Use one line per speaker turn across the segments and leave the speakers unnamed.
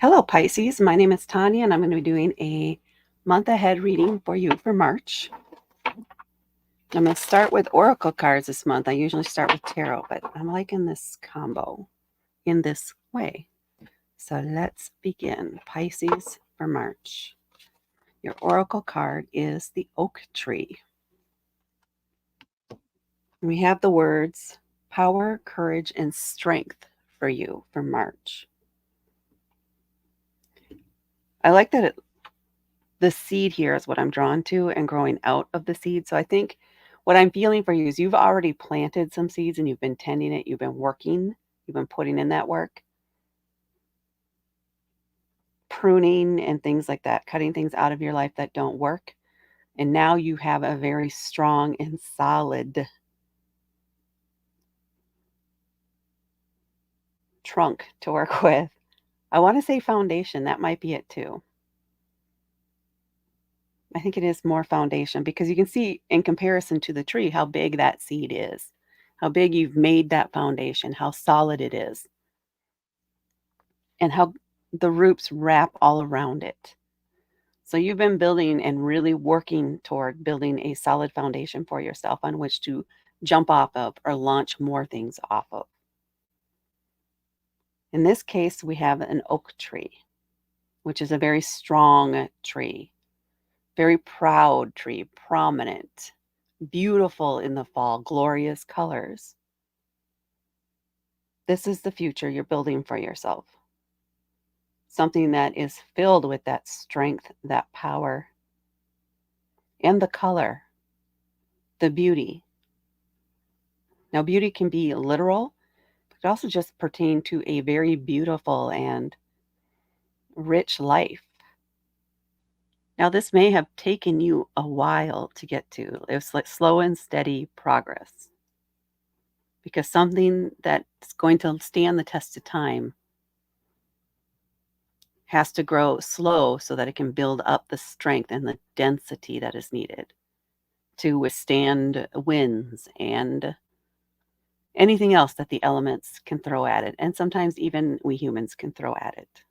Hello, Pisces. My name is Tanya, and I'm going to be doing a month ahead reading for you for March. I'm going to start with Oracle cards this month. I usually start with Tarot, but I'm liking this combo in this way. So let's begin. Pisces for March. Your Oracle card is the Oak Tree. We have the words power, courage, and strength for you for March. I like that the seed here is what I'm drawn to and growing out of the seed. So I think what I'm feeling for you is you've already planted some seeds and you've been tending it, you've been working, you've been putting in that work, pruning and things like that, cutting things out of your life that don't work. And now you have a very strong and solid trunk to work with. I want to say foundation. That might be it too. I think it is more foundation because you can see in comparison to the tree how big that seed is, how big you've made that foundation, how solid it is, and how the roots wrap all around it. So you've been building and really working toward building a solid foundation for yourself on which to jump off of or launch more things off of. In this case, we have an oak tree, which is a very strong tree, very proud tree, prominent, beautiful in the fall, glorious colors. This is the future you're building for yourself. Something that is filled with that strength, that power, and the color, the beauty. Now, beauty can be literal, but it also just pertain to a very beautiful and rich life. Now, this may have taken you a while to get to. It's like slow and steady progress because something that's going to stand the test of time has to grow slow so that it can build up the strength and the density that is needed to withstand winds and anything else that the elements can throw at it. And sometimes even we humans can throw at it.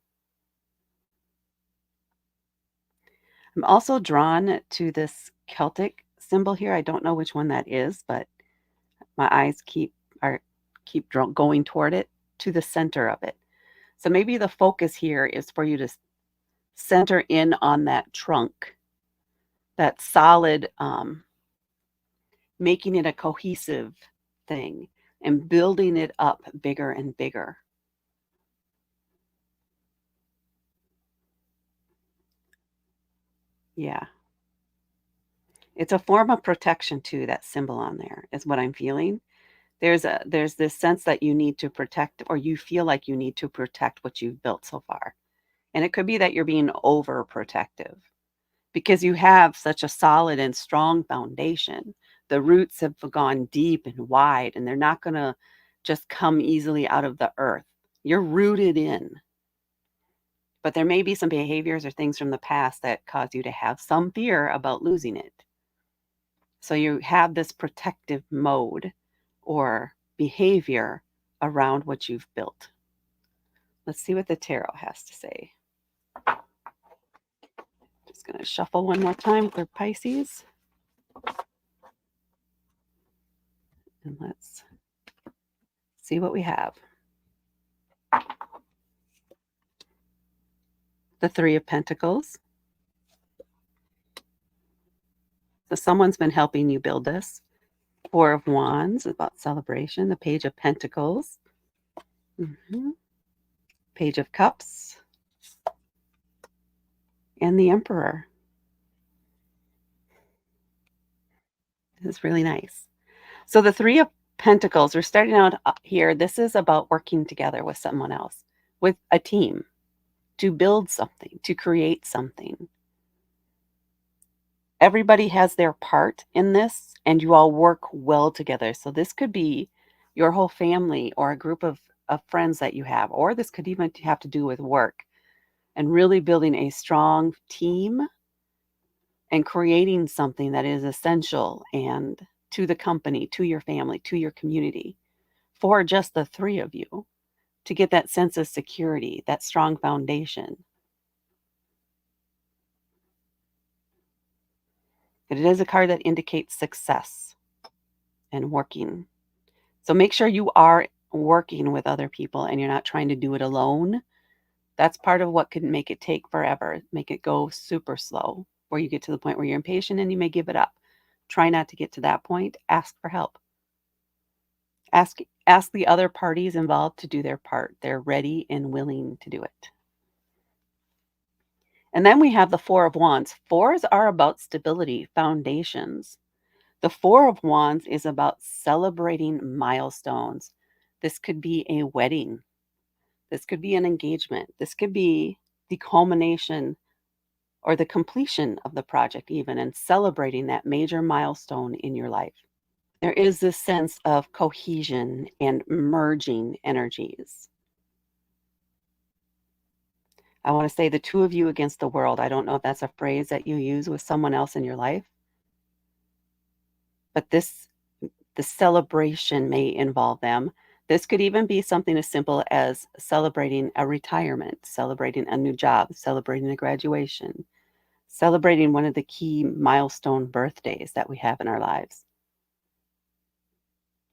I'm also drawn to this Celtic symbol here. I don't know which one that is, but my eyes keep going toward it to the center of it. So maybe the focus here is for you to center in on that trunk, that solid, making it a cohesive thing and building it up bigger and bigger. Yeah. It's a form of protection too, that symbol on there is what I'm feeling. There's this sense that you need to protect or you feel like you need to protect what you've built so far. And it could be that you're being overprotective because you have such a solid and strong foundation. The roots have gone deep and wide and they're not going to just come easily out of the earth. You're rooted in. But there may be some behaviors or things from the past that cause you to have some fear about losing it. So you have this protective mode or behavior around what you've built. Let's see what the tarot has to say. Just going to shuffle one more time for Pisces. And let's see what we have. The Three of Pentacles. So someone's been helping you build this. Four of Wands, about celebration. The Page of Pentacles. Page of Cups. And the Emperor. This is really nice. So the Three of Pentacles, we're starting out here. This is about working together with someone else, with a team, to build something, to create something. Everybody has their part in this, and you all work well together. So this could be your whole family or a group of friends that you have, or this could even have to do with work and really building a strong team and creating something that is essential and to the company, to your family, to your community for just the three of you. to get that sense of security, that strong foundation. But it is a card that indicates success and working. So make sure you are working with other people and you're not trying to do it alone. That's part of what can make it take forever, make it go super slow, where you get to the point where you're impatient and you may give it up. Try not to get to that point. Ask for help. Ask the other parties involved to do their part. They're ready and willing to do it. And then we have the Four of Wands. Fours are about stability, foundations. The Four of Wands is about celebrating milestones. This could be a wedding. This could be an engagement. This could be the culmination or the completion of the project, even, and celebrating that major milestone in your life. There is this sense of cohesion and merging energies. I want to say the two of you against the world. I don't know if that's a phrase that you use with someone else in your life, but the celebration may involve them. This could even be something as simple as celebrating a retirement, celebrating a new job, celebrating a graduation, celebrating one of the key milestone birthdays that we have in our lives.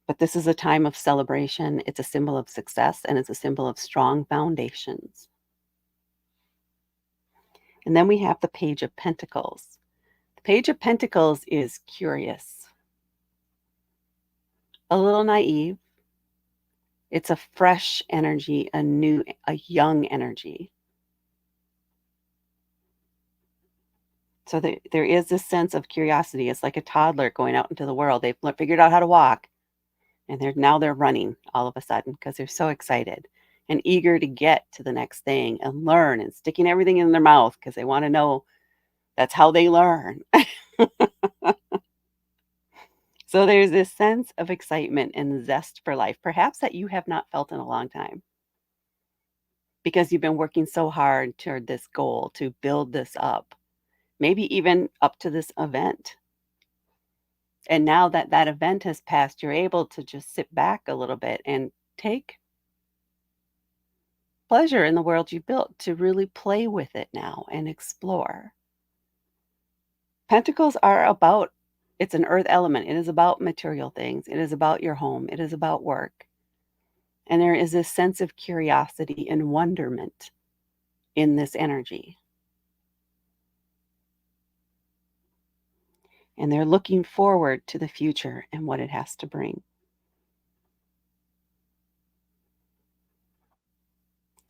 But this is a time of celebration. It's a symbol of success and it's a symbol of strong foundations. And then we have the Page of Pentacles. The Page of Pentacles is curious, a little naive. It's a fresh energy, a young energy. So there is this sense of curiosity. It's like a toddler going out into the world. They've figured out how to walk, and they're running all of a sudden because they're so excited and eager to get to the next thing and learn, and sticking everything in their mouth because they want to know. That's how they learn. So there's this sense of excitement and zest for life, perhaps that you have not felt in a long time, because you've been working so hard toward this goal to build this up, maybe even up to this event. And now that that event has passed, you're able to just sit back a little bit and take pleasure in the world you built, to really play with it now and explore. Pentacles are about, it's an earth element. It is about material things. It is about your home. It is about work. And there is this sense of curiosity and wonderment in this energy. And they're looking forward to the future and what it has to bring.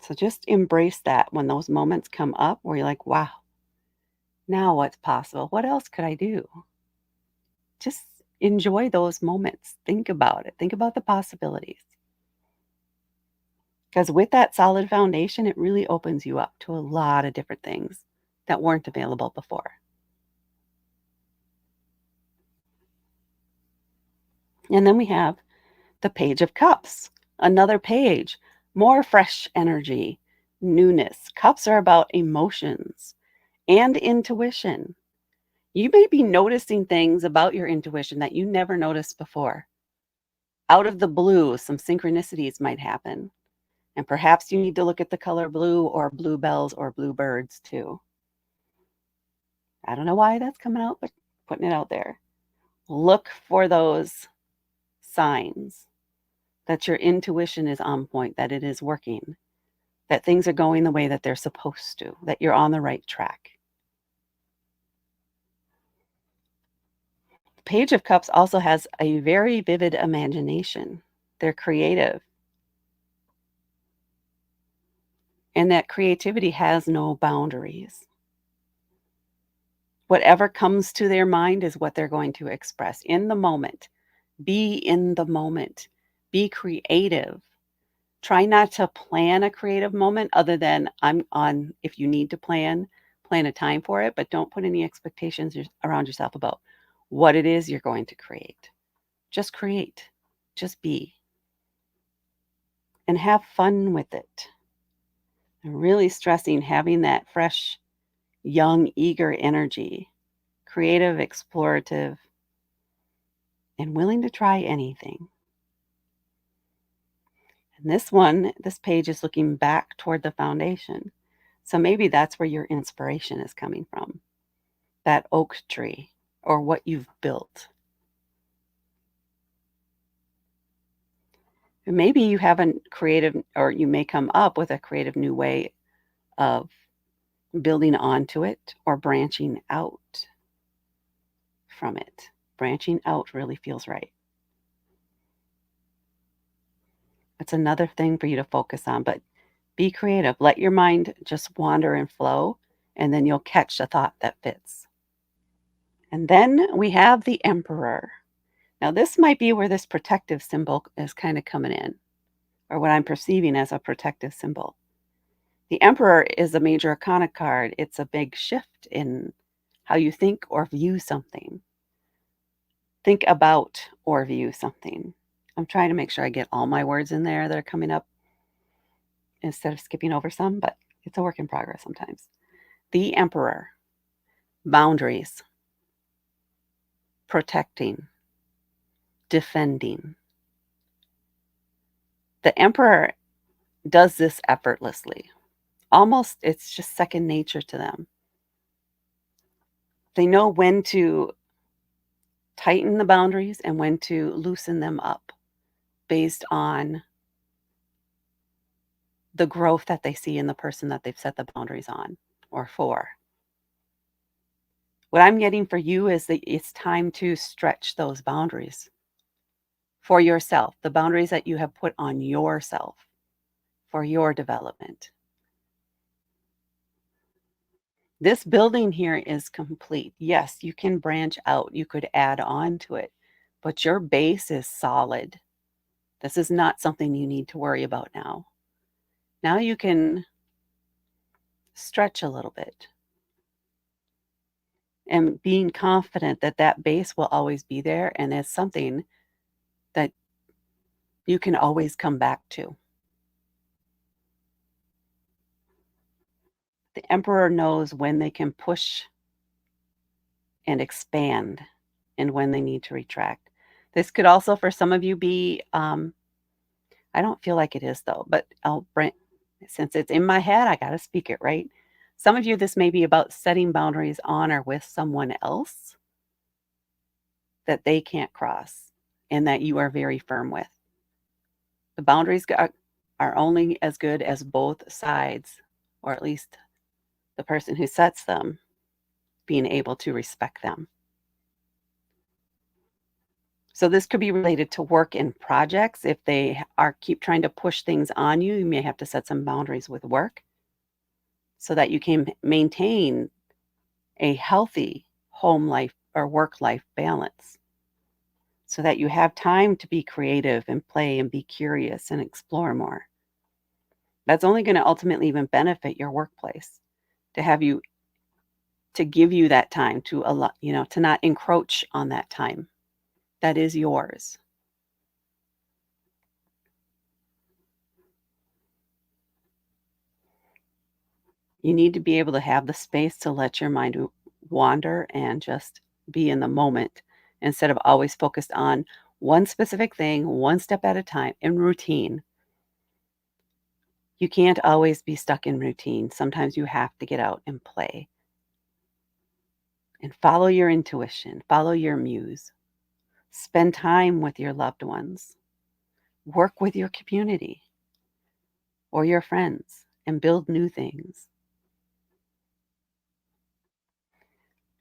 So just embrace that when those moments come up where you're like, wow, now what's possible? What else could I do? Just enjoy those moments. Think about it. Think about the possibilities. Because with that solid foundation, it really opens you up to a lot of different things that weren't available before. And then we have the Page of Cups, another page, more fresh energy, newness. Cups are about emotions and intuition. You may be noticing things about your intuition that you never noticed before. Out of the blue, some synchronicities might happen. And perhaps you need to look at the color blue or bluebells or bluebirds too. I don't know why that's coming out, but putting it out there. Look for those signs that your intuition is on point, that it is working, that things are going the way that they're supposed to, that you're on the right track. The Page of Cups also has a very vivid imagination. They're creative. And that creativity has no boundaries. Whatever comes to their mind is what they're going to express in the moment. Be in the moment. Be creative. Try not to plan a creative moment other than if you need to plan a time for it, but don't put any expectations around yourself about what it is you're going to create. Just create. Just be. And have fun with it. I'm really stressing having that fresh, young, eager energy, creative, explorative, and willing to try anything. And this page is looking back toward the foundation. So maybe that's where your inspiration is coming from, that oak tree or what you've built. And maybe you have a creative, or you may come up with a creative new way of building onto it or branching out from it. Branching out really feels right. It's another thing for you to focus on, but be creative. Let your mind just wander and flow, and then you'll catch a thought that fits. And then we have the Emperor. Now, this might be where this protective symbol is kind of coming in, or what I'm perceiving as a protective symbol. The Emperor is a major arcana card. It's a big shift in how you think or view something. Think about or view something. I'm trying to make sure I get all my words in there that are coming up instead of skipping over some, but it's a work in progress sometimes. The Emperor, boundaries, protecting, defending. The Emperor does this effortlessly. Almost, it's just second nature to them. They know when to tighten the boundaries and when to loosen them up based on the growth that they see in the person that they've set the boundaries on or for. What I'm getting for you is that it's time to stretch those boundaries for yourself, the boundaries that you have put on yourself for your development. This building here is complete. Yes, you can branch out, you could add on to it, but your base is solid. This is not something you need to worry about now. Now you can stretch a little bit and being confident that that base will always be there and it's something that you can always come back to. The Emperor knows when they can push and expand and when they need to retract. This could also, for some of you, be I don't feel like it is though, but I'll bring, since it's in my head, I got to speak it, right? Some of you, this may be about setting boundaries on or with someone else that they can't cross and that you are very firm with. The boundaries are only as good as both sides, or at least the person who sets them, being able to respect them. So this could be related to work and projects. If they are keep trying to push things on you, you may have to set some boundaries with work so that you can maintain a healthy home life or work life balance, so that you have time to be creative and play and be curious and explore more. That's only going to ultimately even benefit your workplace, to have you, to give you that time to allow, to not encroach on that time that is yours. You need to be able to have the space to let your mind wander and just be in the moment instead of always focused on one specific thing, one step at a time, in routine. You can't always be stuck in routine. Sometimes you have to get out and play and follow your intuition, follow your muse, spend time with your loved ones, work with your community or your friends, and build new things.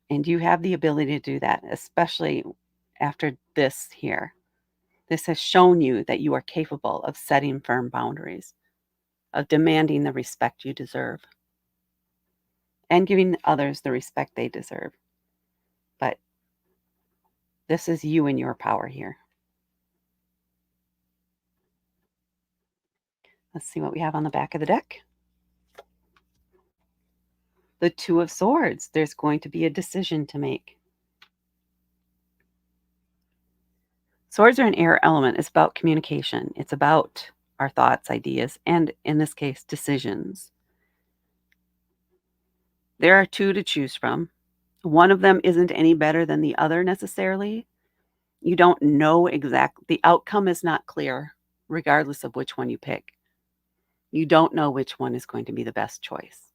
And you have the ability to do that, especially after this here. This has shown you that you are capable of setting firm boundaries, of demanding the respect you deserve, and giving others the respect they deserve. But this is you and your power here. Let's see what we have on the back of the deck. The Two of Swords. There's going to be a decision to make. Swords are an air element. It's about communication. It's about our thoughts, ideas, and in this case, decisions. There are two to choose from. One of them isn't any better than the other necessarily. You don't know exactly, the outcome is not clear regardless of which one you pick. You don't know which one is going to be the best choice.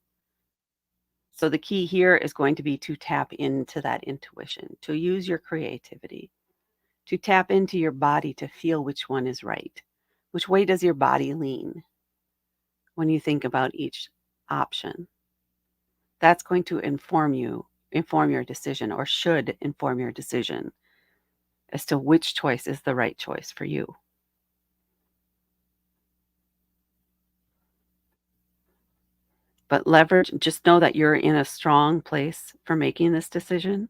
So the key here is going to be to tap into that intuition, to use your creativity, to tap into your body to feel which one is right. Which way does your body lean when you think about each option? That's going to inform your decision, or should inform your decision as to which choice is the right choice for you. But leverage, just know that you're in a strong place for making this decision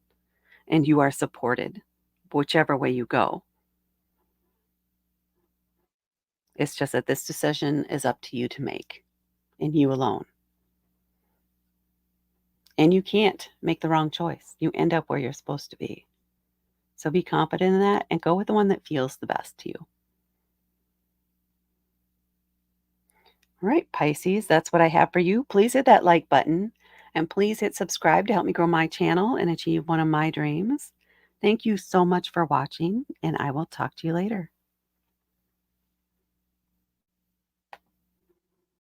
and you are supported whichever way you go. It's just that this decision is up to you to make, and you alone. And you can't make the wrong choice. You end up where you're supposed to be. So be confident in that and go with the one that feels the best to you. All right, Pisces, that's what I have for you. Please hit that like button and please hit subscribe to help me grow my channel and achieve one of my dreams. Thank you so much for watching, and I will talk to you later.